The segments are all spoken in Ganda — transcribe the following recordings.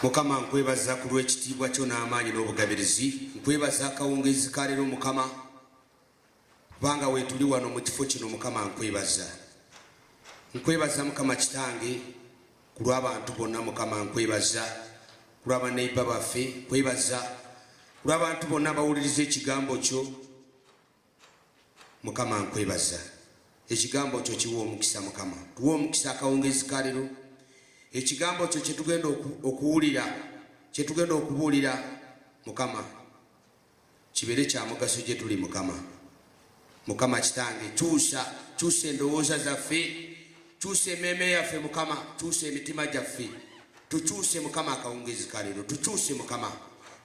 Mukama nkwebaza ku lw'ekitiibwa kyo n'amaanyi n'obugabirizi. Nkwebaza akawungeezi ka leero Mukama, kubanga weetuli wano mu kifo kino Mukama nkwebaza. Nkwebaza Mukama kitange ku lw'abantu bonna Mukama nkwebaza, ku lw'abaneiba baffe nkwebaza, ku lw'abantu bonna bawuliriza ekigambo kyo Mukama nkwebaza. Ekigambo kyo kiwa omukisa Mukama, tuwa omukisa akawungeezi ka leero. Ekigambo kyo kyetugenda okuwulira, kyetugenda okubuulira Mukama kibeere kya mugaso gye tuli Mukama. Mukama kitange kyusa endowooza zaffe, kyusa emmeeme yaffe Mukama, kyusa emitima gyaffe, tukyuse Mukama akawungeezi ka leero, tukyuse Mukama,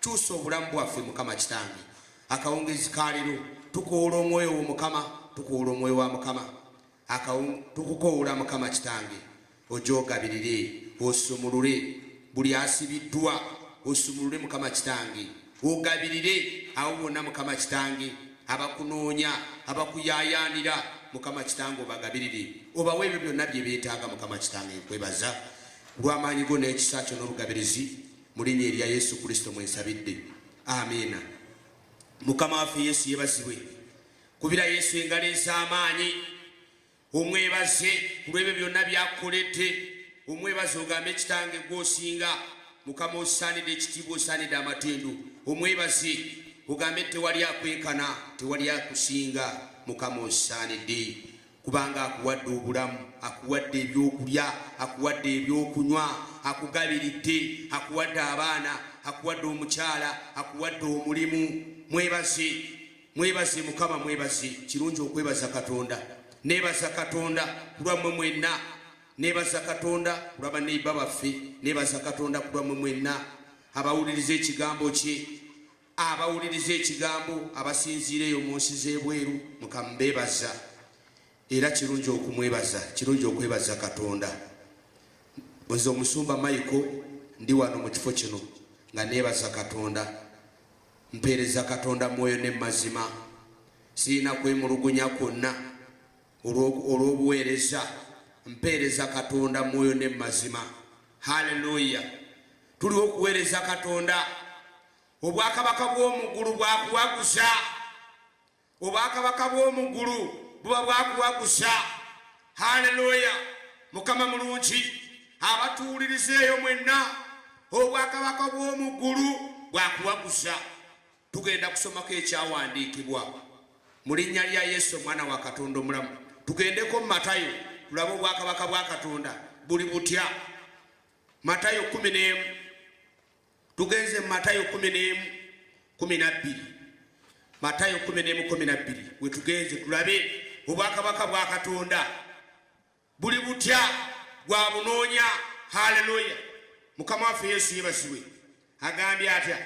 kyusa obulamu bwaffe Mukama kitange. Akawungeezi ka leero tukoola omwoyo wo Mukama, tukoola omwoyo wa Mukama, tukukoola Mukama kitange. Ojogabirire, osumulule buli asibiddwa, osumulule Mukama kitange. Ogabirire abo bonna Mukama kitange abakunoonya, abakuyayaanira Mukama kitange, obagabirire, obawe ebyo byonna bye beetaaga Mukama kitange. Nkwebaza lw'amaanyi go n'ekisa kyo n'obugabirizi, mu linnya erya Yesu Kristo mwensabidde, amiina. Mukama waffe Yesu yeebazibwe, kubira Yesu engalo ez'amaanyi. Omwebaze ku lw'ebyo byonna byakukoledde, omwebaze ogambe kitange gw'osinga Mukama, osaanidde ekitiibwa, osaanidde amatendo. Omwebaze ogambe tewali akwenkana, tewali akusinga Mukama, osaanidde, kubanga akuwadde obulamu, akuwadde ebyokulya, akuwadde ebyokunywa, akugabiridde, akuwadde abaana, akuwadde omukyala, akuwadde omulimu. Mwebaze Mukama, mwebaze. Kirungi okwebaza Katonda. Nebaza Katonda kulwammwe mwenna, nebaza Katonda kulwa baneiba baffe, nebaza Katonda kulwammwe mwenna abawuliriza ekigambo kye, abawuliriza ekigambo, abasinziira eyo mu nsi z'ebweru. Mukama mbeebaza, era kirungi okumwebaza, kirungi okwebaza Katonda. Nze omusumba Micheal ndi wano mu kifo kino nga nebaza Katonda, mpeereza Katonda mwoyo ne mazima, sirina kwemulugunya kwonna olw'obuweereza, mpeereza Katonda mwoyo ne mazima. Haleluya! Tuli okuweereza Katonda. Obwakabaka bw'omuggulu bwakuwaguza, obwakabaka bw'omuggulu buba bwakuwaguza. Haleluya! Mukama mulungi, abatuwulirizeeyo mwenna, obwakabaka bw'omuggulu bwakuwaguza. Tugenda kusomako ekyawandiikibwa mu linnya lya Yesu omwana wa Katonda omulamu. Tugendeko Matayo tulabe obwakabaka bwa Katonda buli butya. Matayo 11, tugenze Matayo 11:12. Matayo 11:12 we tugenze tulabe obwakabaka bwa Katonda buli butya bwa bunoonya. Haleluya! Mukama waffe Yesu yeebazibwe. Agambye atya?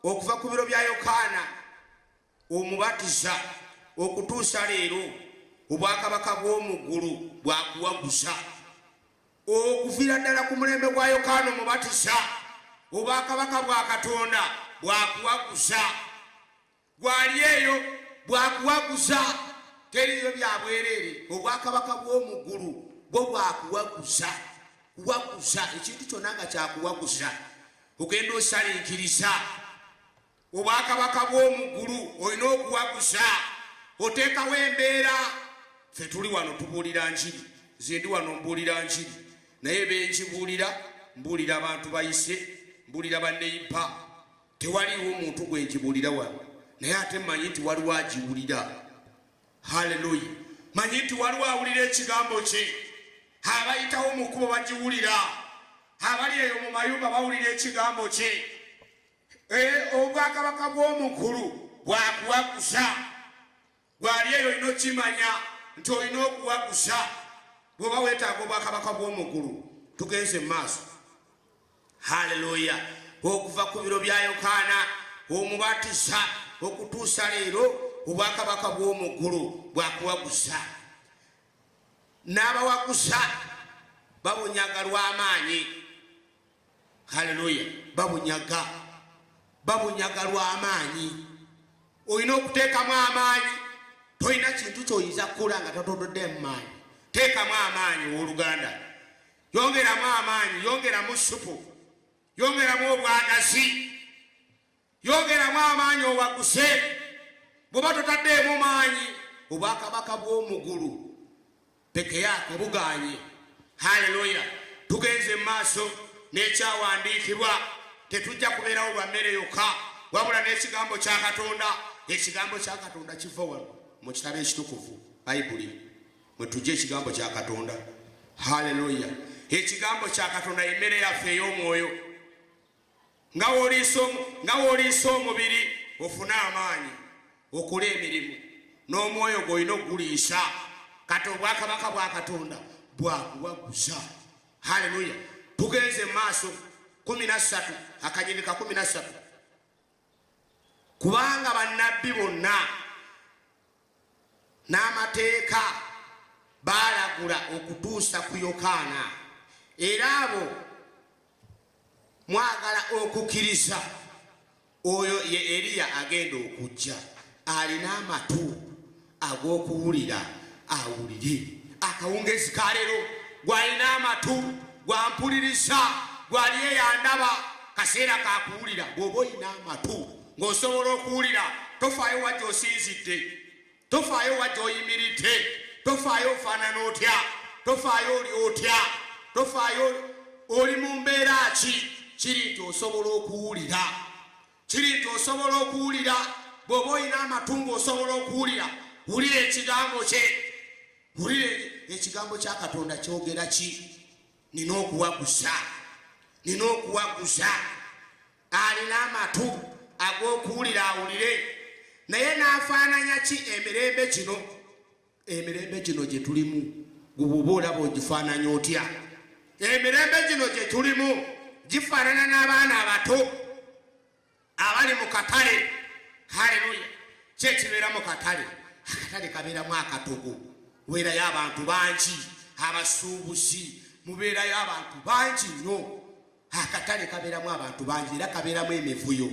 Okuva ku biro bya Yokaana omubatiza okutuusa leero, obwakabaka bw'omuggulu bwakuwaguza. Okuviira ddala ku mulembe gwa Yokaana omubatiza, obwakabaka bwa Katonda bwakuwaguza. Gwali eyo bwakuwaguza, teriyo bya bwereere. Obwakabaka bw'omuggulu bwo bwakuwaguza. Kuwaguza ekintu kyonna nga kyakuwaguza, ogenda osalinkiriza. Obwakabaka bw'omuggulu olina okuwaguza, oteekawo embeera. Ffe tuli wano tubuulira njiri, nze ndi wano mbuulira njiri, naye benjibuulira, mbuulira abantu bayise, mbuulira baneiba. Tewaliwo omuntu gwe njibuulira wano, naye ate mmanyi nti waliwo agiwulira. Haleluya! Manyi nti waliwo awulira ekigambo kye, abayitawo mu kkubo bagiwulira, abali eyo mu mayumba bawulira ekigambo kye. Obwakabaka bw'omuggulu bwakuwaguza. Gwali eyo olina okimanya nti olina okuwaguza bw'oba weetaaga obwakabaka bw'omuggulu. Tugenze mu maaso. Haleluya! Okuva ku biro bya Yokaana omubatiza okutuusa leero, obwakabaka bw'omuggulu bwakuwaguza. N'abawaguza babunyaga lw'amaanyi. Haleluya! Babunyaga lw'amaanyi. Olina okuteekamu amaanyi. Toyina kintu ky'oyinza kukola nga totododde mu maanyi. Teekamu amaanyi owooluganda. yongeramu amaanyi, yongeramu supu, yongeramu obwagazi, yongeramu amaanyi owaguse. Bw'oba totaddeemu maanyi, obwakabaka bw'omugulu peke yake buganye. Haleluya. Tugenze mu maaso n'ekyawandiikibwa. Tetujja kubeerawo lwa mmere yokka, wabula n'ekigambo kya Katonda. Ekigambo kya Katonda kiva wano mu kitabo ekitukuvu Bayibuli, mwe tujja ekigambo kya Katonda. Haleluya. Ekigambo kya Katonda emmere yaffe ey'omwoyo. Nga w'oliisa omubiri ofune amaanyi okola emirimu, n'omwoyo gw'olina okuguliisa kati obwakabaka bwa Katonda bwakuwaguza. Haleluya. Tugenze mu maaso 13 akanyiri ka 13. Kubanga bannabbi bonna n'amateeka baalagula okutuusa ku Yokaana, era abo mwagala okukkiriza oyo ye Eriya agenda okujja. Alina amatu ag'okuwulira awulire. Akawungezi ka leero gw'alina amatu gwampuliriza, gw'ali eyandaba kaseera ka kuwulira. Bw'oba olina amatu ng'osobola okuwulira, tofaayo wajja osinzidde, tofaayo wajja oyimiridde, tofaayo ofaanana otya, tofaayo oli otya, tofaayo oli mu mbeera ki. Kiri nti osobola okuwulira, kiri nti osobola okuwulira. Bw'oba olina amatu ng'osobola okuwulira, wulira ekigambo kye, wulire ekigambo kya Katonda kyogera ki. Nina okuwaguza, nina okuwaguza. Alina amatu ag'okuwulira awulire. Naye n'afaananya ki emirembe kino? Emirembe kino gye tulimu gwe olaba ogifaananya otya? Emirembe gino gye tulimu gifaanana n'abaana abato abali mu katale. Haleluya. Kyekibeera mu katale? Akatale kabeeramu akatogo, weerayo abantu bangi, abasuubuzi, mubeerayo abantu bangi nnyo. Akatale kabeeramu abantu bangi era kabeeramu emivuyo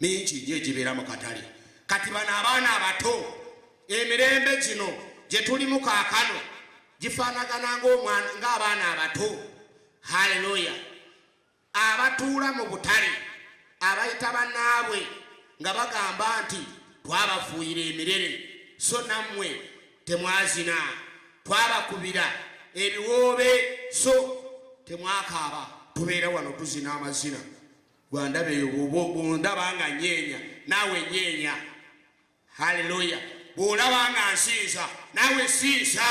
mingi nnyo egibeera mu katale. Kati bano abaana abato, emirembe gino gye tulimu kaakano gifaanagana ng'abaana abato. Haleluya. Abatuula mu butale abayita bannaabwe nga bagamba nti twabafuuyira emirere, so nammwe temwazina, twabakubira ebiwoobe, so temwakaaba. Tubeera wano tuzina amazina. Gwandaba eyo bw'ondaba nga nyeenya, naawe nyeenya. Haleluya. Bw'olaba nga nsinza, naawe sinza.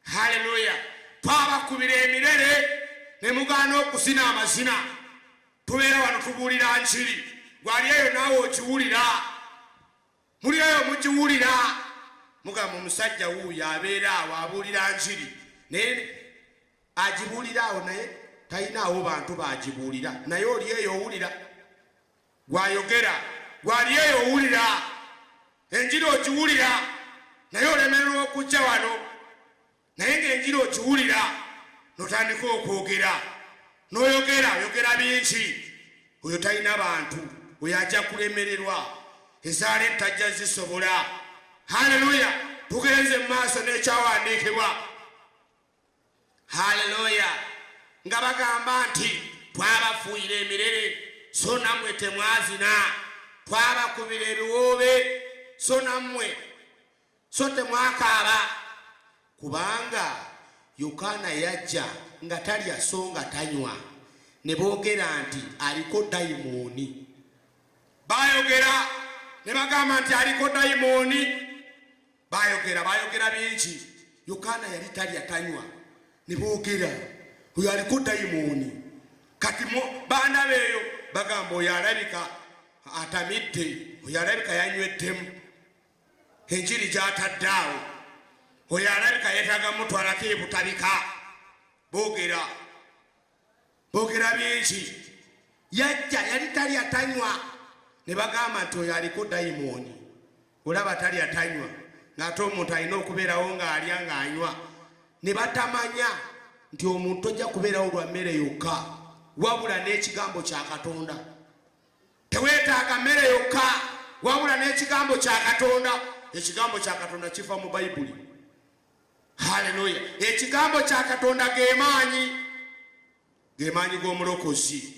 Haleluya. Twabakubira emirere ne mugaana okuzina amazina. Tubeera wano tubuulira njiri. Gwali eyo naawe okiwulira, muli eyo mugiwulira. Mugamba omusajja wuuyo abeera awo abuulira njiri, naye agibuulira awo naye talinaawo bantu bagibuulira. Naye oli eyo owulira, gwayogera. Gwali eyo owulira enjiri ogiwulira, naye olemererwa okujja wano, naye ng'enjiri ogiwulira notandika okwogera, oyogera bingi. Oyo talina bantu, oyo ajja kulemererwa, ezaala entajja zisobola. Haleluya. Tugenze mu maaso n'ekyawandiikibwa. Haleluya. Nga bagamba nti twabafuuyira emirere, so nammwe temwazina, twabakubira ebiwoobe, so nammwe so temwakaaba. Kubanga Yokaana yajja nga talya so nga tanywa, ne boogera nti aliko dayimooni. Baayogera ne bagamba nti aliko dayimooni. Baayogera bingi. Yokaana yali talya tanywa, ne boogera oyo aliko dayimooni. Kati baana beeyo bagamba oyo alabika atamidde, oyo alabika yanyweddemu, enjiri gy'atadde awo, oyo alabika yeetaaga mutwalako ebutabika. Boogera bingi. Yajja yali talya tanywa, ne bagamba nti oyo aliko dayimooni. Olaba talya tanywa, ng'ate omuntu alina okubeerawo ng'alya ng'anywa. Ne batamanya nti omuntu ojja kubeerawo lwa mmere yokka, wabula n'ekigambo kya Katonda. Teweetaaga mmere yokka, wabula n'ekigambo kya Katonda. Ekigambo kya Katonda kiva mu Bayibuli. Haleluya. Ekigambo kya Katonda ge maanyi. gemanyi g'omulokozi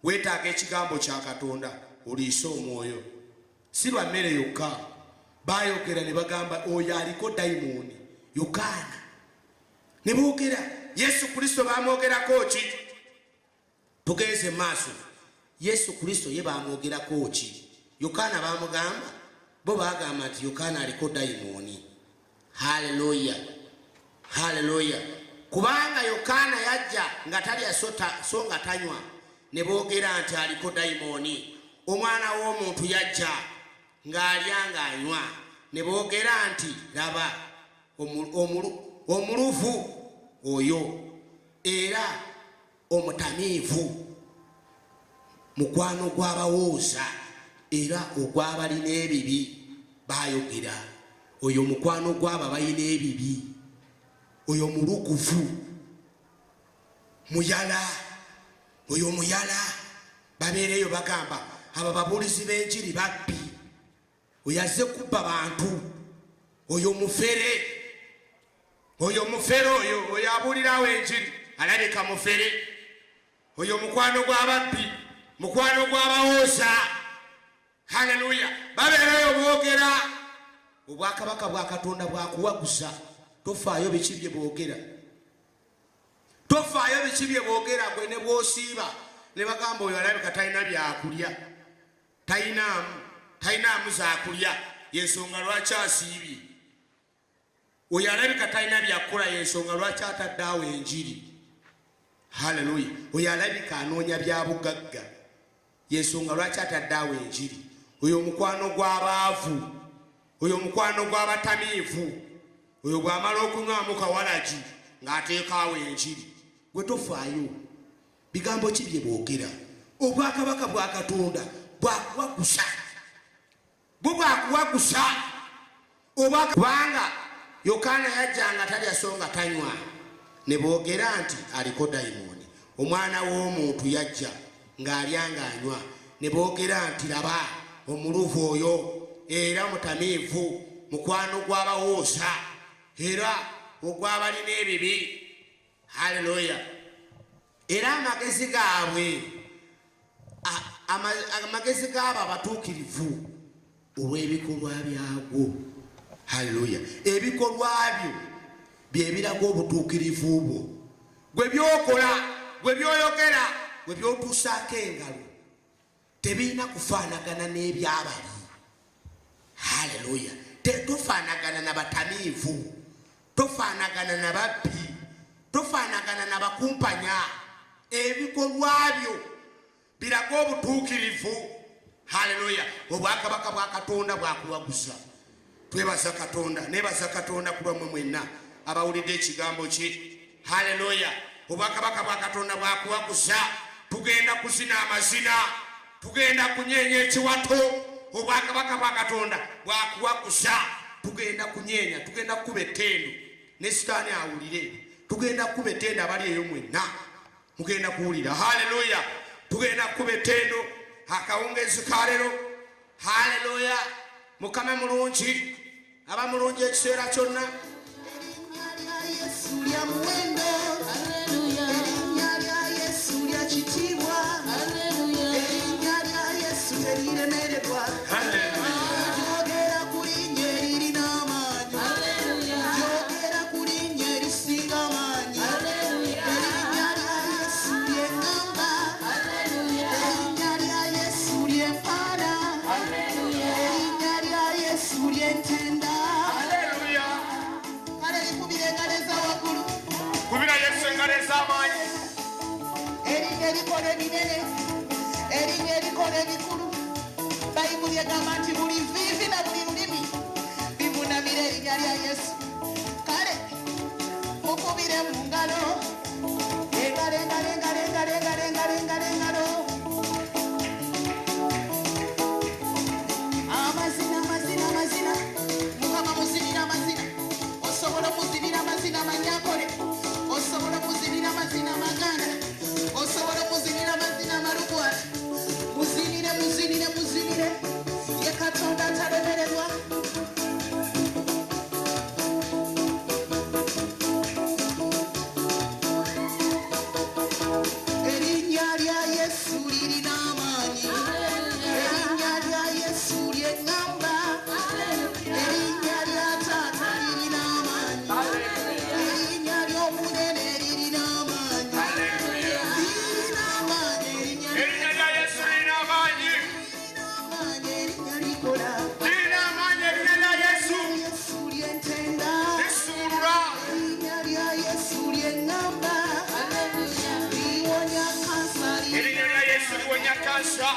weetaaga ekigambo kya Katonda oliise omwoyo si lwa mmere yokka. Baayogera ne bagamba oyo aliko dayimooni Yokaana ne boogera Yesu Kristo baamwogerako ki? Tugenze maaso Yesu Kristo ye baamwogerako ki? Yokaana baamugamba bo baagamba nti Yokaana aliko dayimooni. Haleluya, haleluya. Kubanga Yokaana yajja nga talya so nga tanywa ne boogera nti aliko dayimooni. Omwana w'omuntu yajja ng'alya ng'anywa ne boogera nti laba omuluvu oyo era omutamiivu mukwano gw'abawooza era ogw'abalina ebibi. Baayogera oyo mukwano gw'abo balina ebibi, oyo muluguvu muyala, oyo muyala. Babeereyo bagamba abo babuulizi b'enjiri babbi, oyo azze kubba bantu, oyo mufere, oyo mufere, oyo abuulirawo enjiri alabika mufere, oyo mukwano gw'ababbi, mukwano gw'abawooza. Haleluya. Babeereyo boogera obwakabaka bwa Katonda bwakuwaguza. Tofaayo biki bye boogera, tofaayo biki bye boogera. Gwe ne bw'osiiba ne bagamba oyo alabika talina byakulya, talinaamu zaakulya, yensonga lwaki asiibye. Oyo alabika talina byakukola, yensonga lwaki atadde awo enjiri. Haleluya. Oyo alabika anoonya bya bugagga, yensonga lwaki atadde awo enjiri. Oyo mukwano gw'abaavu, oyo mukwano gw'abatamiivu, oyo bw'amala okunywamu kawalagi ng'ateekaawo enjiri. Gwe tofaayo bigambo ki bye boogera. Obwakabaka bwa Katonda bwakuwagusa, bwo bwakuwagusa. Kubanga Yokaana yajja nga talya so nga tanywa ne boogera nti aliko dayimooni. Omwana w'omuntu yajja ng'alya ng'anywa ne boogera nti laba omuluvu oyo era mutamiivu mukwano gw'abawooza era ogw'abalina ebibi. Haleluya. Era amagezi gaabwe amagezi gaabo abatuukirivu olw'ebikolwa byagwo. Haleluya. Ebikolwa byo bye biraga obutuukirivu bwo. Gwe byokola, gwe byoyogera, gwe byotuusaako engalo tebirina kufaanagana n'ebyabali. Haleluya. Tofaanagana na batamiivu, tofaanagana na babbi, tofaanagana na bakumpanya. Ebikolwa byo biraga obutuukirivu. Haleluya. Obwakabaka bwa Katonda bwakuwaguza. Twebaza Katonda, nebaza Katonda ku lwammwe mwenna abawulidde ekigambo kye. Haleluya. Obwakabaka bwa Katonda bwakuwaguza. Tugenda kuzina amazina, tugenda kunyeenya ekiwato. Obwakabaka bwa Katonda bwakuwaguza. Tugenda kunyeenya, tugenda kukuba ettendo ne sitaani awulire. Tugenda kukuba ettendo abali eyo mwenna mugenda kuwulira. Haleluya. Tugenda kukuba ettendo akawungezi ka leero. Haleluya. Mukama mulungi, aba mulungi ekiseera kyonna. Yesu lya muwendo. Haleluya. Erinnya lya Yesu lya kitiibwa. Haleluya. Erinnya lya Yesu teriremererwa. Haleluya. Yogera ku linnya eririna amaanyi. Haleluya. Yogera ku linnya erisinga amaanyi. Haleluya. Erinnya lya Yesu ly'eŋŋamba. Haleluya. Erinnya lya Yesu ly'empaana. Haleluya. Erinnya lya Yesu ly'entenda. Haleluya. Kale likubira engalo ez'awaggulu. Kubira Yesu engalo ez'amaanyi. Erinnya erikola ebinene, erinnya erikola ebikulu. Bayibuli egamba nti buli nviivi na buli lulimi bivunamira erinnya lya Yesu. Kale mukubire mu ngalo, engalo engalo engalo engalo engalo engalo engalo engalo. Amazina amazina amazina. Mukama muzinira amazina. Osobola muzinira amazina manyakole. Osobola muzinira amazina maganda. Osobola muzinira amazina malugwala. Muzinire muzinire muzinire. Ye Katonda atalemererwa. Musaja.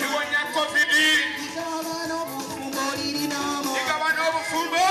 Iwonya COVID. Igabana obufumbo.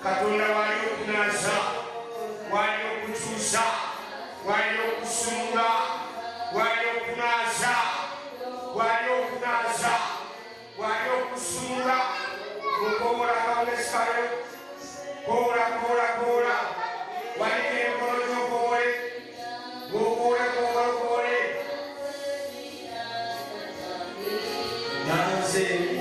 Katonda wali okunaza, wali okukyusa, wali okusunga, wali okunaza, wali okunaza, wali okusunga, mukola kawulesikayo, kola, kola, kola, wali emikono gy'okole, gokole, gokole, gokole. Naze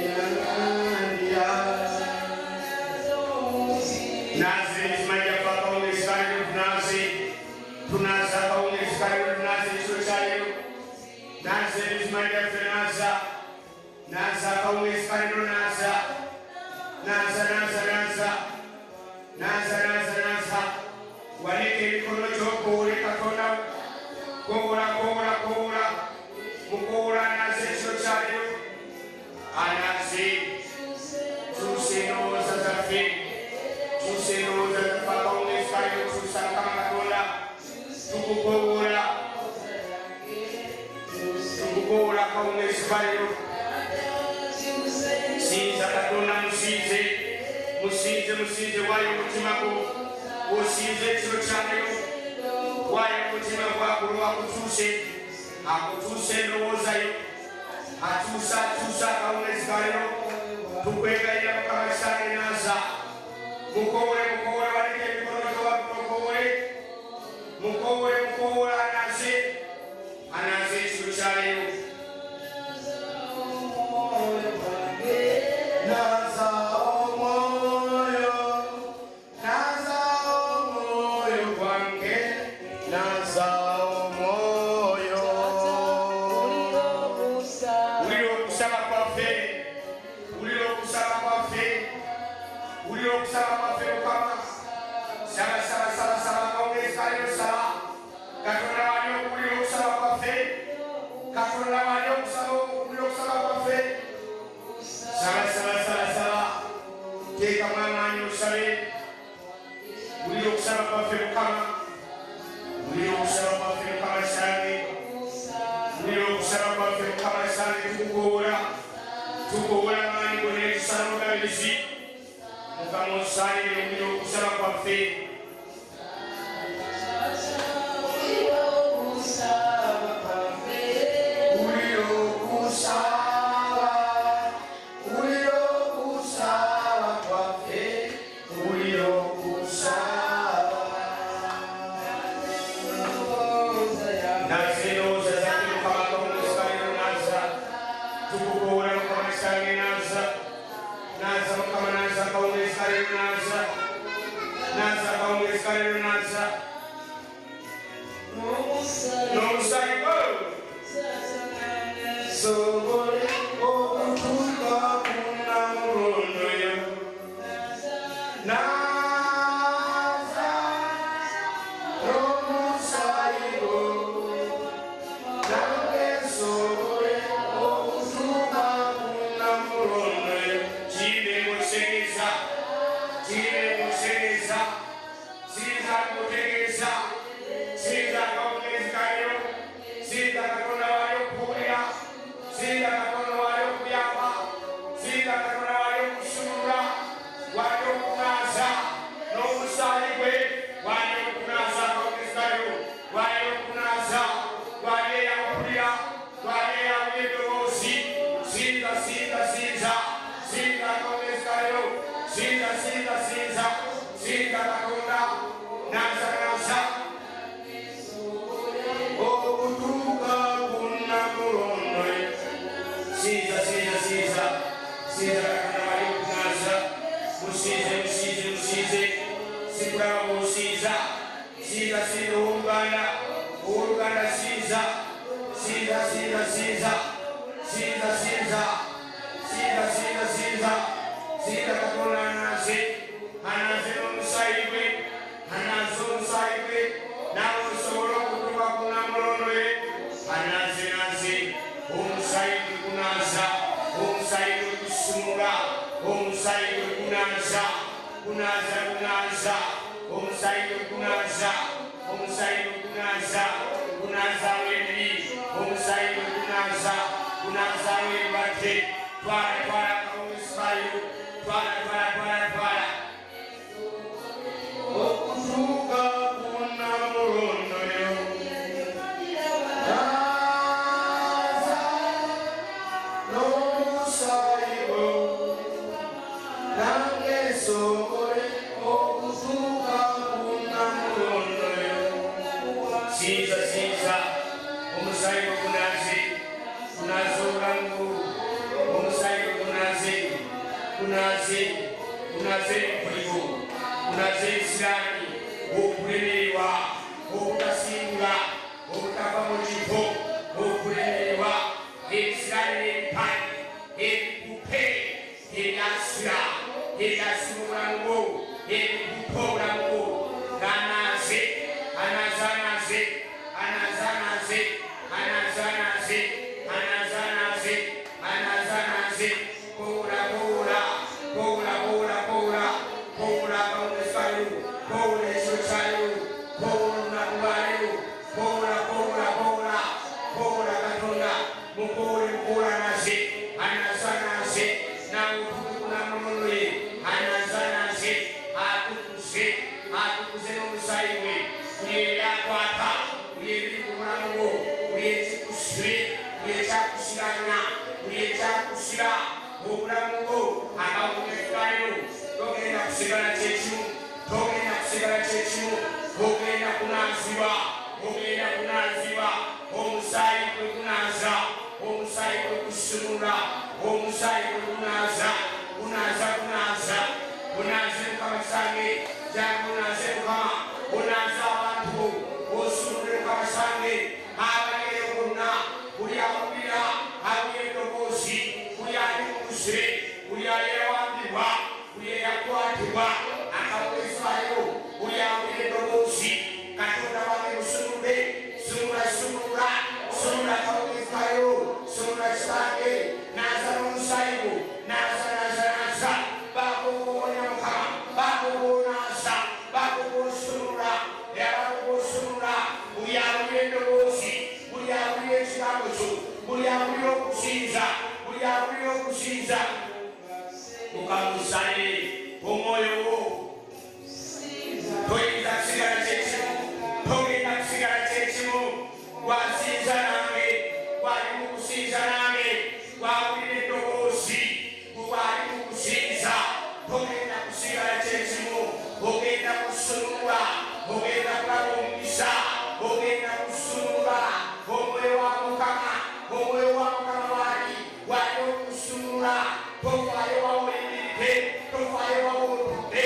musize wayo mutima go usize ekiro kyayo wayo mutima gwako lwakutuse akutuse endowoozayo atuusa akawunezi kayo tukwegayira mukamakisange naza mukowole waleke emikono gyowakutokowole mukowole anaze ekiro kyayo Naza Sinza Katonda bali okunaza. Musize. Sikulaba osinza. Sinza ow'Oluganda. Ow'Oluganda Sinza. Sinza. Sinza Katonda anaze n'omusaayi gwe. Nawe osobola okutuuka ku Namulondo ye. Anaze. Omusaayi gwe gunaza. Omusaayi gwe gusumula. Omusaayi gwe gunaza. Omusaayi gwe gunaza. Gunazawo ebibi. Omusaayi gwe gunazawo endwadde. Twala kawunsaayo. Twala. Okutuuka ku Namulondo yo. Naza n'omusaayi gwo. Nange nsobole okutuuka ku Namulondo yo. Sinza. Omusaayi gwo gunaze obulamu. Omusaayi gwo gunaze empuliro. Gunaze ensiraani. Okulemererwa. Obutasinga. Obutava mu kifo. Okulemererwa. Ensiraani n'empagi. Ebikupe. Ebyasira obulamu bwo. Ebikupe obulamu bwo. Anaze. Pola kawunsaayo. Pola ekyokyalo. Pola olunaku lwaleero. Pola Katonda. Mukola anaze. Nawe otuuke ku Namulondo ye. Anaze. Atukuze n'omusaayi gwe. Buli ebyakwata. Buli ebiri ku bulamu bwo. Buli ekikusire. Buli ekyakusiranya. Buli ekyakusira obulamu bwo. Akawungefugaliro. Togenda kusigala kyekimu. Ogenda kunaazibwa. Omusaayi gwe gunaza. Omusaayi gwe gusumula. Omusaayi gwe gunaza. Gunaze Mukama kisange. Jangu gunaze Mukama. Gunaze abantu bo. Osumule Mukama kisange. Abalere bonna. Buli awulira. Awulira eddoboozi. Buli ali mu kusire. Buli ayewambibwa. Buli eyakwatibwa. Akawunsaayo. Buli awulira eddoboozi. Katonda wange musumule. Sumula kawunsaayo. Sumula kisange. Naza n'omusaayi gwo. Naza. Bakuwonya Mukama. Bakuwonaasa. Bakuwosumula. Yabakuwosumula. Buli awulira eddoboozi. Buli awulira ekigambo kyo. Buli awulira okusinza. Mukamusale omwoyo wo. Toyinza kusigala kyekimu. Wasinza nange. Wali mu kusinza nange. Wawulira eddoboozi. Wali mu kusinza. Togenda kusigala kyekimu. Ogenda kusumulwa. Ogenda kulaba omukisa. Ogenda kusumulwa. Omwoyo wa Mukama wali. Wali okusumulwa. Tovaayo wawuliridde. Tovaayo wawuludde.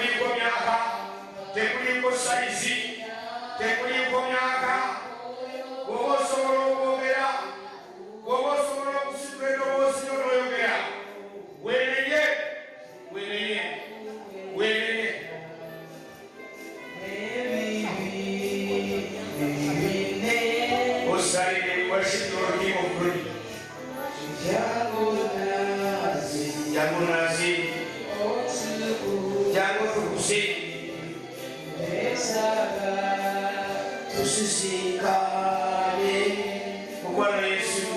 When nazi jangu tukuse tusisikane Bwana Yesu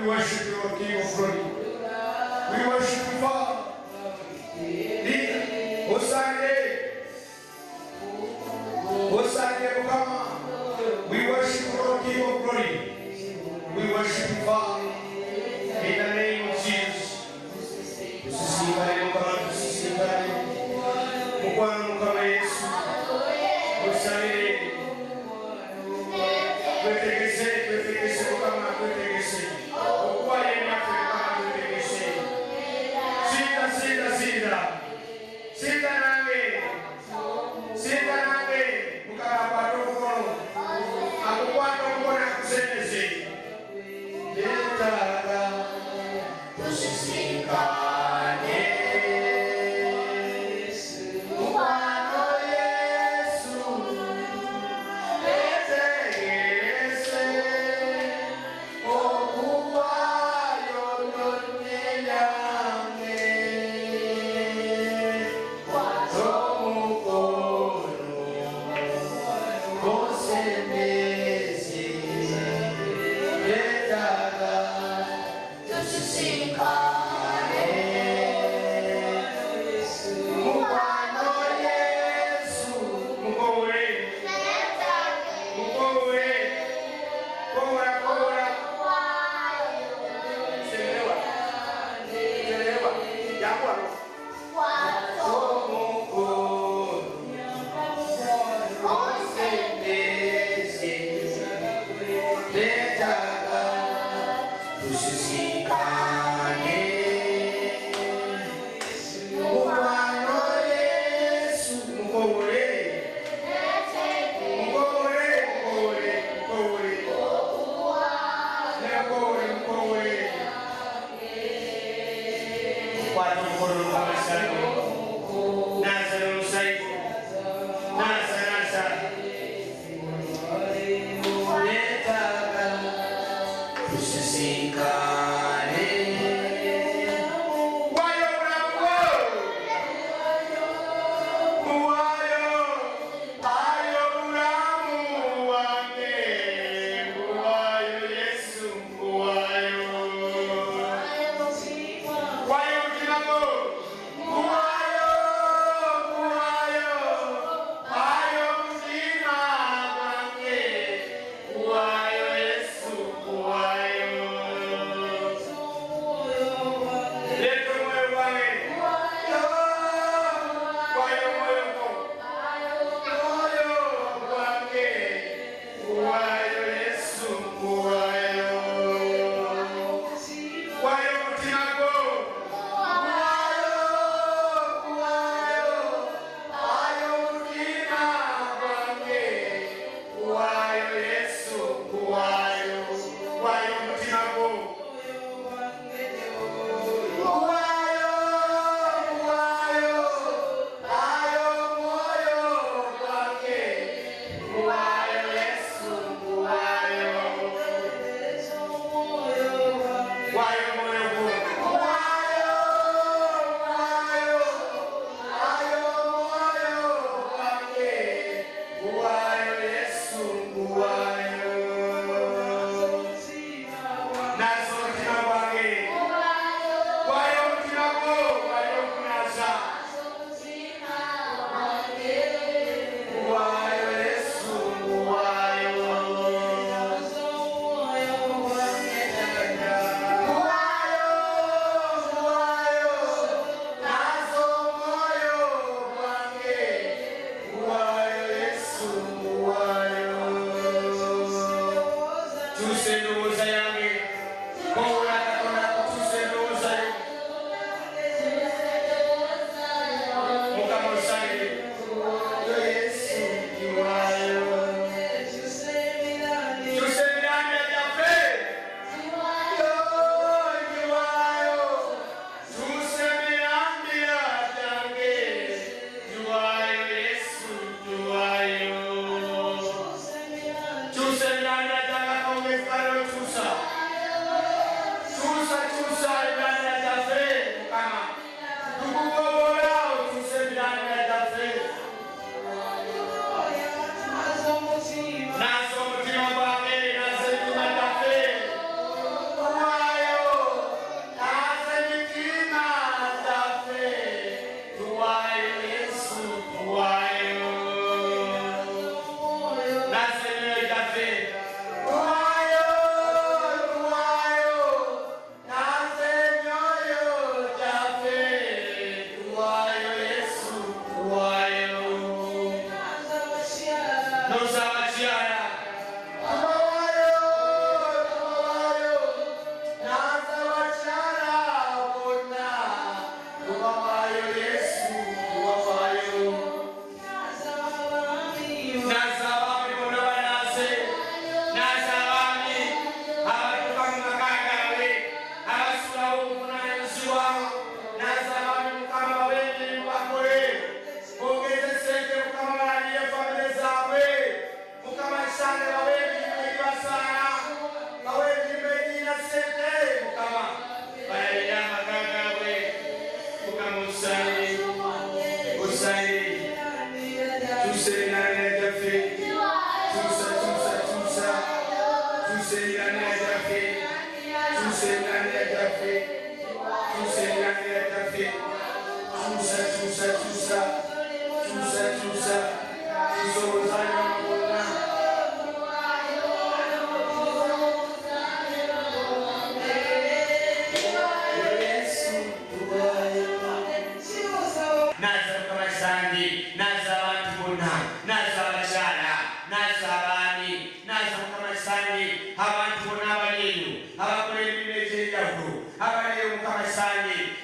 we worship you, King of glory. We worship you, Father. We worship you, King of glory. We worship you, Father. In the name of Jesus. Musaja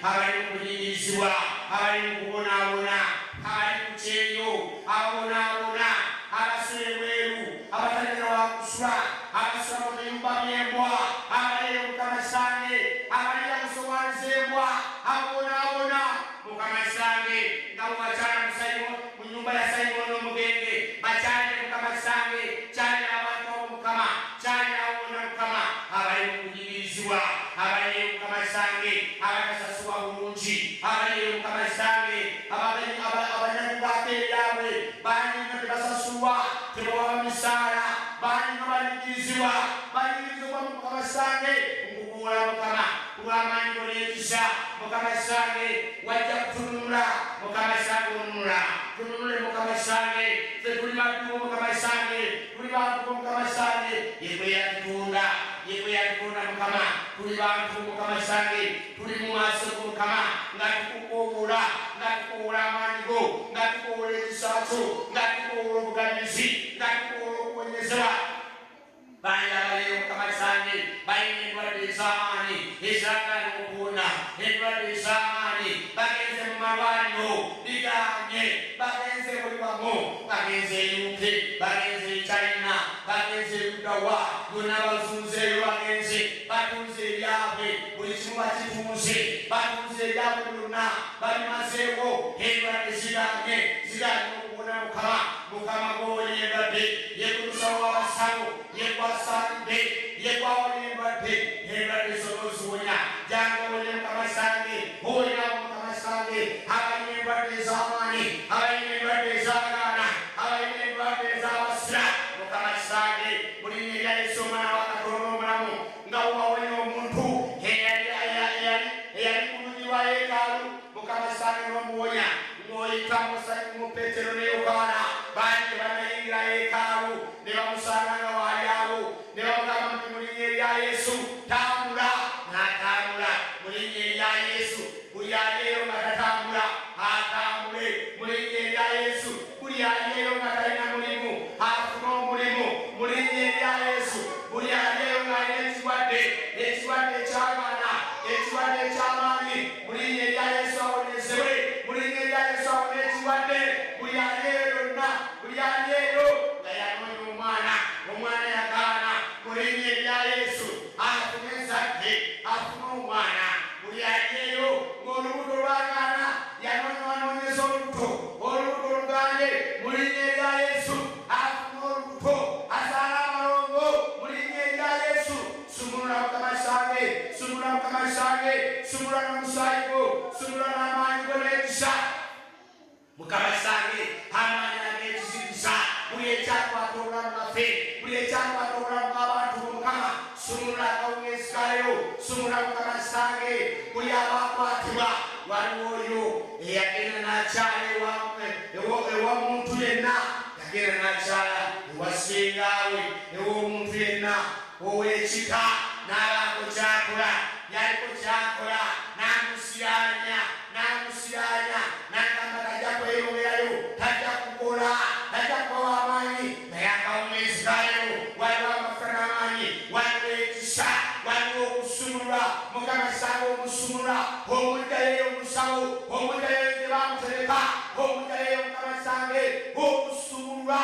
Abali kunyigizibwa, abali kubonaabona, abali ku Kyeeyo, abonaabona, abasula ebweru, abatalina wakusula, abasula mu biyumba by'embwa, abali Mukama Sange, abali musowaani z'embwa, abonaabona Mukama Sange, nga bwakyala mu nnyumba ya Sayimooni omugenge, bakyalire Mukama Sange, kyalira abantu b'Omukama, kyalira wonna Mukama, abali kunyigirizibwa, abali Mukama Sange, abatasasulwa bulungi, abali Mukama Sange, abanyagibwako ebyabwe, banyiga tebasasulwa, tebawa misaala, banyiga banyigirizibwa, banyigirizibwa mu Mukama Sange, nkukuula Mukama, kulw'amaanyi go n'ekisa, Mukama Sange, wajja kutununula, Mukama Sange onunula, tununule Mukama Sange, ffe tuli baddu Mukama Sange, tuli bantu Mukama Sange, yegwe yatutunda, yegwe yatutunda Mukama, tuli bantu Mukama Sange, tuli mu maaso go Mukama, nga tukukuubula, nga tukuubula amaanyi go, nga tukuubula ekisa kyo, nga tukuubula obuganyizi, nga tukuubula okuwonyezebwa. Bali abali Mukama Sange, balina endwadde ez'amaanyi ezagaana okuwona, endwadde ez'amaanyi, bagenze mu malwaliro biganye, bagenze buli wamu, bagenze UK, bagenze China, bagenze Ludawa, yonna bazunzeeyo bagenze, batunze ebyabwe, buli kimu bakitunze, batunze ebyabwe byonna, babimazeewo, endwadde ziganye, ziganye okuwona Mukama, Mukama gwowonya endwadde, yekutusawo abasawo, Asabide, yegwawonya endwadde, endwadde z'oziwonya, jangu owonya Mukama Sange, owonya Mukama Sange, abalina endwadde ez'amaanyi, abalina endwadde ez'agaana, abalina endwadde ez'abasira, Mukama Sange, mu linnya erya Yesu Omwana wa Katonda omulamu, nga bwewawonya omuntu eyali ku luggi lwa yeekaalu, Mukama Sange n'omuwonya, ng'oyita mu Peetero ne Yokaana, baali tebanayingira yeekaalu, ne bamusanga nga waali awo, ne bamugamba nti mu linnya erya Yesu tambula, n'atambula, mu linnya erya Yesu buli aliyo nga tatambula atambule, mu linnya erya Yesu buli aliyo nga talina mulimu afune omulimu, mu linnya erya Yesu buli aliyo nga alina ekirwadde eky'abaana, ekirwadde eky'amaanyi, mu linnya erya Yesu awonyezebwe, mu linnya erya Yesu awone ekirwadde, buli aliyo yonna, buli aliyo nga yanoonya omwana, omwana yagaana, mu linnya erya Yesu afune ezzadde, afune omwana, buli aliyo ng'olubuto lwagaana, yanoonyeza olubuto, olubuto lugande, mu linnya erya Yesu afune olubuto, azaala amalongo, mu linnya erya Yesu. Sumulula Mukama Sange, sumulula Mukama Sange, sumulula n'omusaayi gwo, sumulula n'amaanyi go n'ekisa, Mukama Sange, amaanyi ag'ekizikiza, buli ekyakwata obulamu bwaffe, buli ekyakwata obulamu bw'abantu Mukama, sumulula akawungezi kayo, sumulula Mukama Sange, buli abakwatibwa, waliwo oyo eyagenda n'akyala ewa muntu yenna, yagenda n'akyala ewa ssengaawe, ew'omuntu yenna ow'ekika, n'abaako kyakola, yaliko kyakola, n'amusiyaanya, n'agamba tajja kweyongerayo, tajja kukola, tajja kubawa amaanyi, naye akawungezi kayo, waliwo amafuta n'amaanyi, waliwo ekisa, waliwo okusumulwa, Mukama Sange omusumulwa, omuddayo omusawo, omuddayo gye bamutereka, omuddayo Mukama Sange okusumulwa,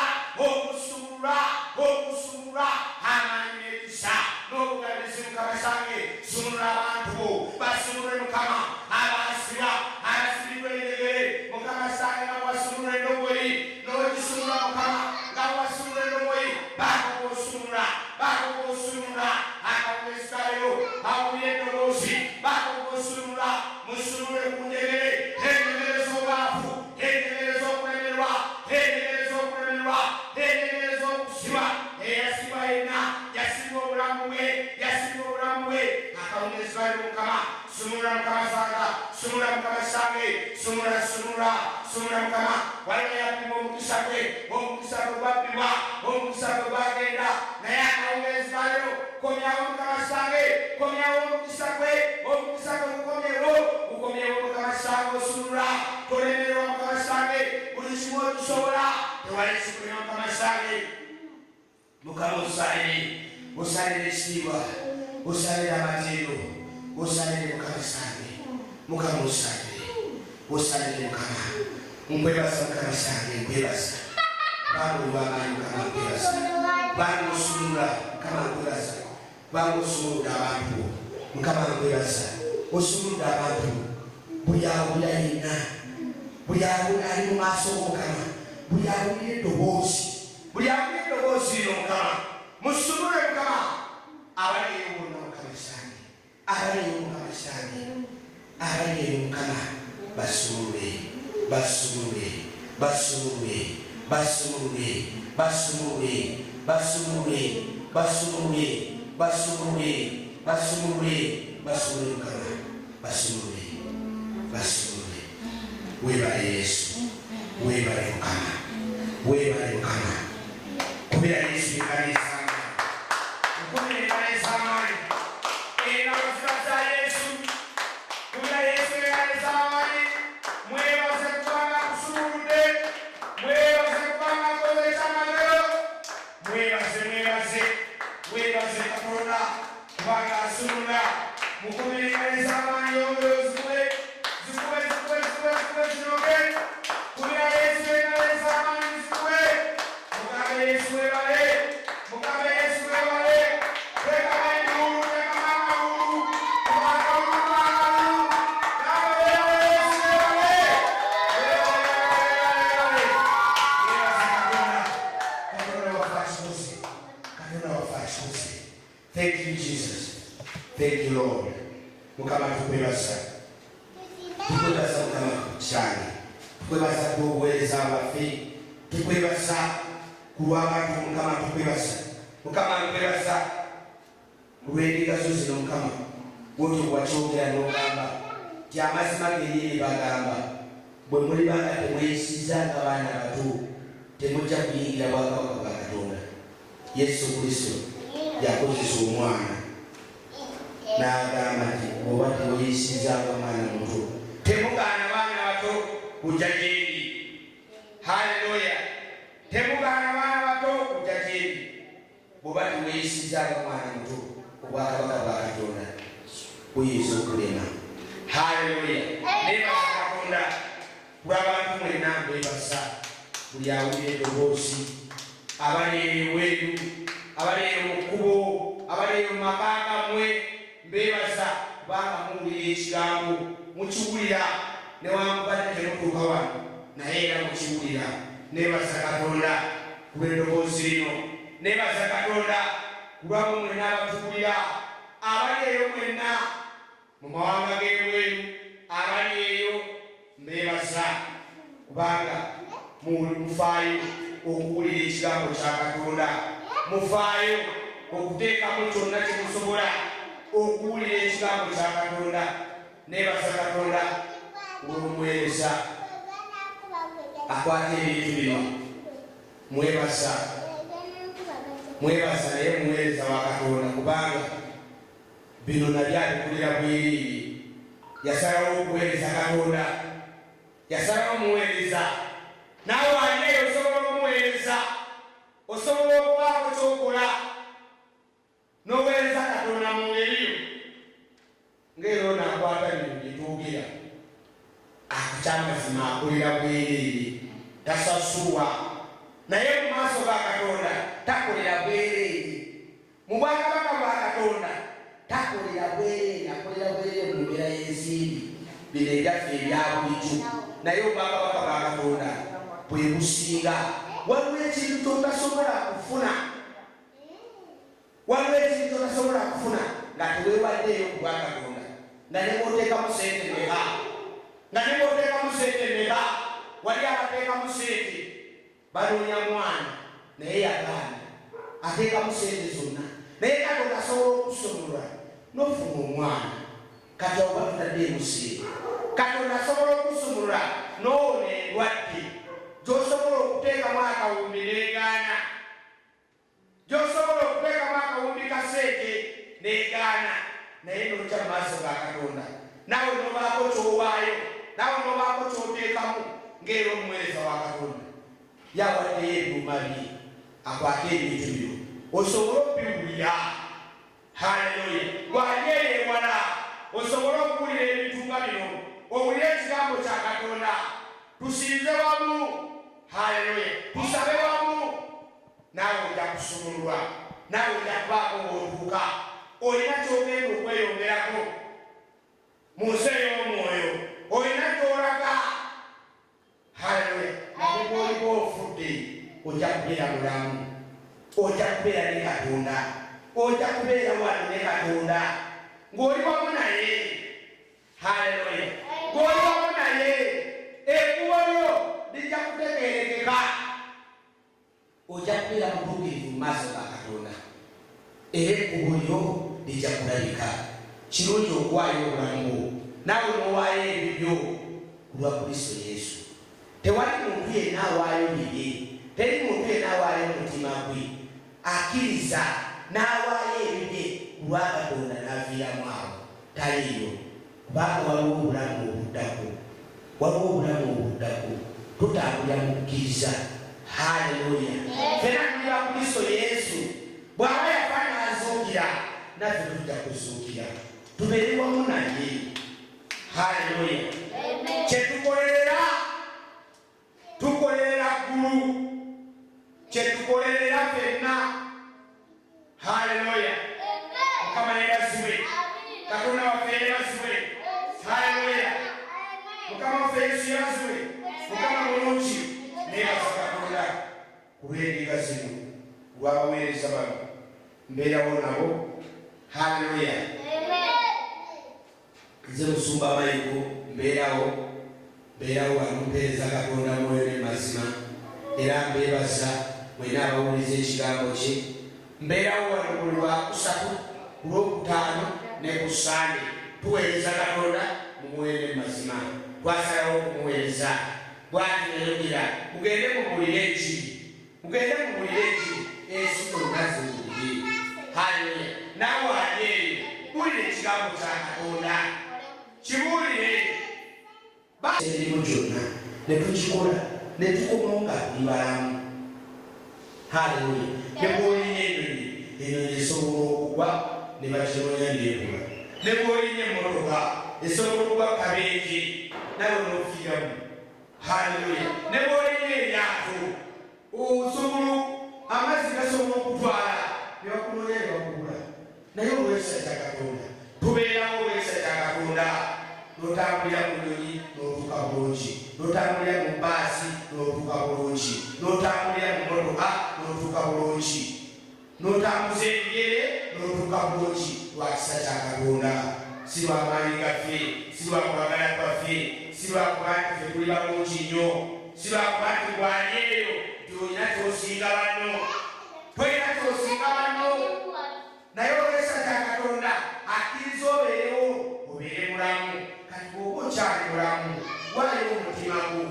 amaanyi n'ekisa n'obugabizi, Mukama Sange sumulula abantu bo, basumulwe Mukama, abasibwa, abasibirwa enjegere, Mukama Sange nga wasumulwa endogoyi, n'ogisumulwa Mukama, nga wasumulwa endogoyi, baako bw'osumulwa, akawungezi kayo, awulira eddoboozi, baako bw'osumulwa, musumulwe ku njegere, enjegere z'obwavu, enjegere z'okulemerwa, enjegere z'okusibwa, eyasibwa yenna, yasibwa obulamu bwe, akawungezi kayo mukama sumula mukama sanga sumula mukama sange sumula mukama wale yapima omukisa gwe gwapima omukisa gwe gwagenda naye akawungeezi kalero komyawo mukama sange komyawo omukisa gwe gukomyewo mukama sange osumula tolemerwa mukama sange buli kimu otusobola tewali kikulina mukama sange mukama osalire ekitiibwa osalire amatendo osalire mukama sange mukama osalire mukama nkwebaza mukama sange nkwebaza bamuliwamaanyi mukama nkwebaza bamusumula mukama nkwebaza bamusumuludde abantu mukama nkwebaza osumuludde abantu buli awulira yenna buli awulira ali mu maaso g'omukama buli awulira eddoboozi lino mukama musumule mukama abaliyo bonna mukama sange abaliyo mukama sange abaliyo mukama basumule webale Yesu webale mukama kubira Yesu ekaleesanga kubira ekaleesamaanyi era bafukaza Yesu kubira Yesu ekaleesamaanyi mwebaze kubanga kusumuludde mwebaze kubanga kozesa amagero mwebaze Katonda kubanga asumula mukubira ekaleesamaanyi omuliro zikube zinoge kubira Yesu ekaleesamaanyi zikube mukabe Yesu webale Thank you, Jesus. Thank you, Lord. Mukama tukwebaza mukama cyane tukwebaza kubuweereza abaffe tukwebaza kulw'abantu mukama mukama nkwebaza lw'endigazo zino mukama bwotyo bwakyogera n'ogamba ti amazima genyini bagamba bwe muli banga temweyisizanga baana bato temujja kuyingira bwakabaka bwa Katonda. Yesu Kristo yakozesa omwana n'agamba nti oba teweeyisizanga mwana muto temugaana baana bato kujja gy'eri. Haleluya! Temugaana baana bato kujja gy'eri bw'oba teweeyisizanga mwana muto obwakabaka bwa Katonda buyinza okulema. Haleluya! Neebaza Katonda kulw'abantu mwenna mbeebaza buli awulira eddoboozi abali eweeru abali mu kkubo abali mu maka gammwe mbeebaza kubanga muwulira ekigambo mukiwulira newankubadde temutuuka wano naye era mukiwulira. Neebaza Katonda kulw'eddoboozi lino neebaza Katonda kulw'abo mwenna abatuwulira abali eyo mwenna mu mawanga g'ebweru abali eyo mbeebaza kubanga mufaayo okuwulira ekigambo kya Katonda mufaayo okuteekamu kyonna kyemusobola okuwulira ekigambo kya Katonda. Neebaza Katonda olw'omuweereza akwata ebintu bino mwebaza naye muweereza wa Katonda kubanga bino nabyo abikulira bwiriiri. Yasalawo okuweereza Katonda yasalawo omuweereza naawe waliyo osobola omuweereza osobola okubaako kyokola n'oweereza Katonda mu ngeri ng'era onaakwata bino byetuugira akukyamazima akulira bwereere tasasulwa naye mu maaso ga Katonda takolera bwereere. Mu bwakabaka bwa Katonda takolera bwereere akolera bwereere mu mbeera y'ensimbi bino ebyaffe ebyabulijjo naye obwakabaka bwa Katonda bwe businga. Waliwo ekintu totasobola kufuna nga teweewaddeeyo ku bwa Katonda nga ne bw'oteekamu sente mmeka wali abateekamu sente banoonya mwana naye yagaana ateekamu sente zonna naye Katonda asobola okusomolwa n'ofuna omwana kati obatudde musi Katonda asobola okusumulula noone ndwadde gy'osobola okuteekamu akawumbi n'egaana gy'osobola okuteekamu akawumbi kaseeke n'egaana naye n'ojja mu maaso ga Katonda naawe n'obaako ky'owaayo naawe n'obaako ky'oteekamu ng'era omuweereza wa Katonda yawaddeyo ebyuma bye akwate ebintu byo osobola okubiwulira. Haleluya. Bw'ajeera ewala osobola okuwulira ebintu nga bino owulire ekigambo kya Katonda tusinze wamu. Haleluya. Tusabe wamu naawe ojja kusumululwa naawe ojja kubaako ng'otuuka olina ky'ogenda okweyongerako mu nsi ey'omwoyo olina ky'olaga. Haleluya. naye bw'oliba ofudde ojja kubeera mulamu ojja kubeera ne Katonda ojja kubeera wano ne Katonda ng'oli wamu naye. Haleluya. Ng'oli wamu naye ekkubo lyo lijja kutegeerekeka ojja kubeera mutuukirivu mu maaso ga Katonda era ekkubo lyo lijja kulabika. Kirungi okuwaayo obulamu bwo naawe n'owaayo ebibyo ku lwa Kristo Yesu. Tewali muntu yenna awaayo bibye teri muntu yenna awaayo omutima gwe akkiriza n'awaayo ebibye ku lwa Katonda n'aviiramu awo taliiyo kubanga waliwo obulamu obuddako waliwo obulamu obuddako tutambulira mu kukkiriza. Haleluya. Fena tuli ba Kristo Yesu bw'aba yafa n'azuukira naffe tujja kuzuukira tubeere wamu naye. Haleluya. Kyetukolerera tukolerera ggulu kyetukolerera ffenna. Haleluya. Mukama yeebazibwe Katonda waffe yeebazibwe. Haleluya. Mukama waffe Yesu yeebazibwe. Mukama mulungi neebaza Katonda ku lw'endiga zino lw'abaweereza bano mbeerawo nabo. Haleluya. Nze musumba Micheal mbeerawo wano mpeereza Katonda mwoyo n'amazima era mbeebaza mwena abawuliza ekigambo kye. Mbeerawo wano buli lwakusatu ku lwokutaano ne ku Sande tuweereza Katonda mu mwoyo n'amazima. Twasalawo okumuweereza bw'ati nayogera mugende mubuulire enjiri mugende mubuulire enjiri ensi olunazi mulire. Haleluya. Naawe ajeeri buulire ekigambo kya Katonda kibuulire emirimu gyonna ne tukikola ne tukomawo nga tuli balamu. Haleluya. Ne bw'olinnya enyonyi esobola okugwa ne bakinonya n'ebula ne bw'olinnya emmotoka esobola okuba kabenje nawe n'ofiiramu. Haleluya. Ne bw'olinnya eryato osobola amazzi gasobola okutwala ne bakunonya ne bakubula naye olw'ekisa kya Katonda tubeerawo olw'ekisa kya Katonda. N'otambulira mu nyonyi n'otuuka bulungi n'otambulira mu bbaasi n'otuuka bulungi n'otambulira mu motoka n'otuuka bulungi n'otambuza ebigere n'otuuka bulungi lwa kisa kya Katonda. Si lwa maanyi gaffe si lwa kwagala kwaffe si lwa kuba nti ffe tuli balungi nnyo si lwa kuba nti bw'alieyo gy'olina ky'osinga banno tolina ky'osinga banno naye olw'ekisa kya Katonda akkiriza obeerewo obeere mulamu. Kati bw'oba okyali mulamu waayo omutima gwo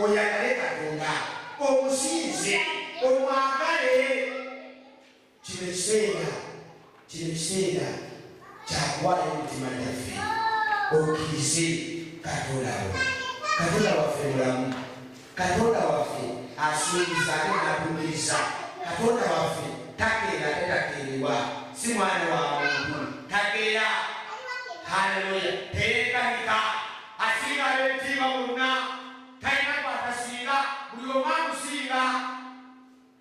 oyagale Katonda omusinze omwagale. Kino ekiseera kyakuwaayo omutima gyaffe okkirize Katonda wo. Katonda waffe mulamu. Katonda waffe asuubiza ate n'atuukiriza. Katonda waffe takeera ate takeerebwa si mwana wa muntu takeera. Haleluya. Teekanika asinga ab'ebitiibwa bonna talina kwatasinga buli omu amusinga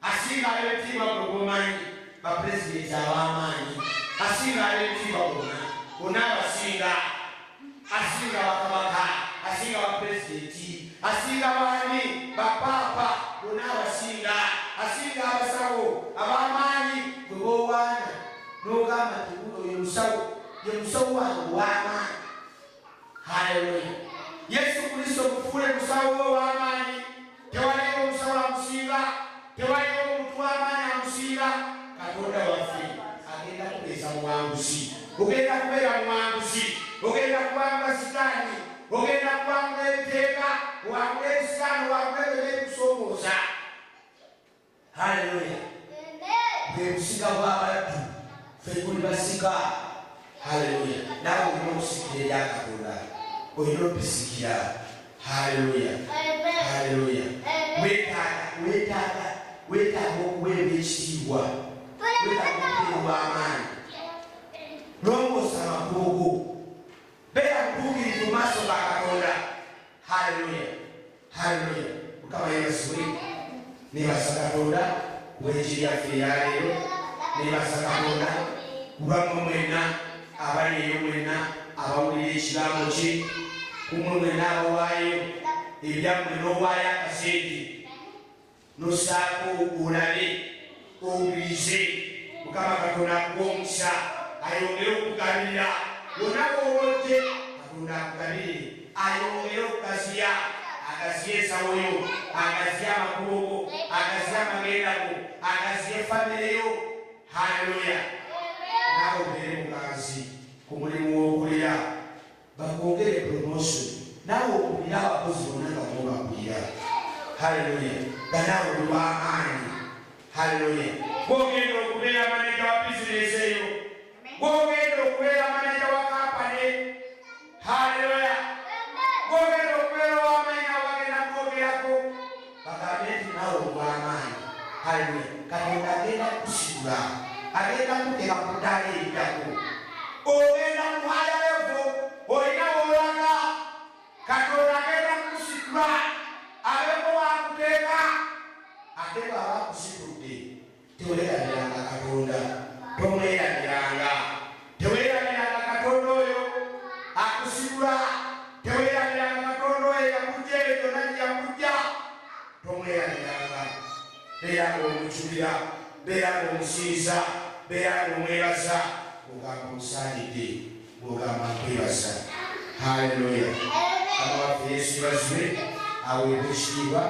asinga ab'ebitiibwa bwe bwomanyi bapulezidenti ab'amaanyi asinga ab'ebitiibwa bonna abasinga asinga bakabaka asinga bapulezidenti asinga baani bapaapa bonna abasinga asinga abasawo ab'amaanyi bwe boowaana n'ogamba nti guno ye musawo wange ow'amaanyi. Haleluya. Yesu Kristo mufuule musawo ow'amaanyi. Tewaliwo omusawo amusinga tewaliwo omuntu w'amaanyi amusinga. Katonda waffe agenda kubeeza muwanguzi ogenda kubeera muwanguzi ogenda kubanga sitaani, ogenda kubanga ebiteeka, wabula ebisitaani, wabula ebikusoomooza. Haleluya. Bwe busika bw'abantu, ffe tuli basika. Haleluya. Nawe olina okusikira eri Katonda, olina okubisikira. Haleluya. Haleluya. Weetaaga okuweebwa ekitiibwa, weetaaga okuweebwa amaanyi. Longoosa amakubo go, beera mutuukirivu mu maaso ga Katonda. Haleluya. Haleluya. Mukama yeebazibwe. Neebasa Katonda w'enjiri yaffe eyaleero. Neebasa Katonda kubanga mwenna abali eyo, mwenna abawulira ekigambo kye, kumwe mwenna abawaayo ebyammwe n'owaayo akasente n'ossaako olabe owulirize. Mukama Katonda akuwa omukisa, ayongere okugabirira yonna bw'olodde. Katonda akugabire, ayongere okugaziya, agaziye ensawo yo, agaziye amakubo go, agaziye amagenda go, agaziye famire yo. Haleluya. Naawe obeere muganzi ku mulimu w'okulira, bakwongere promotion. Naawe okulira abakozi bonna nga bobakulira. Haleluya. Nga naawe oli w'amaanyi. Haleluya. Gwogenda okubeera maneja wa bizinesi eyo, gwogenda okubeera maneja wa kampani. Haleluya. Gwogenda okubeera w'amaanyi abagenda kwogerako, bagambe nti naawe oli w'amaanyi. Haleluya. Katonda agenda kukusitula, agenda kuteka ku ttaala eridako, ogenda mu higher level, olina w'olaga. Katonda agenda kukusitula, abeko wakuteeka. Ate bw'aba akusitudde, teweerabiranga Katonda, tomwerabiranga. Teweerabiranga Katonda oyo akusitula, teweerabiranga Katonda oyo yakuggya eyo gyonna gye yakujja, tomwerabiranga. Beera ng'omujjulira, beera ng'omusinza, beera ng'omwebaza, ng'ogamba omusaanidde, ng'ogamba nkwebaza. Haleluya. Mukama waffe Yesu yeebazibwe, aweebwe ekitiibwa,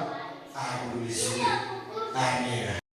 agulumizibwe. Amen.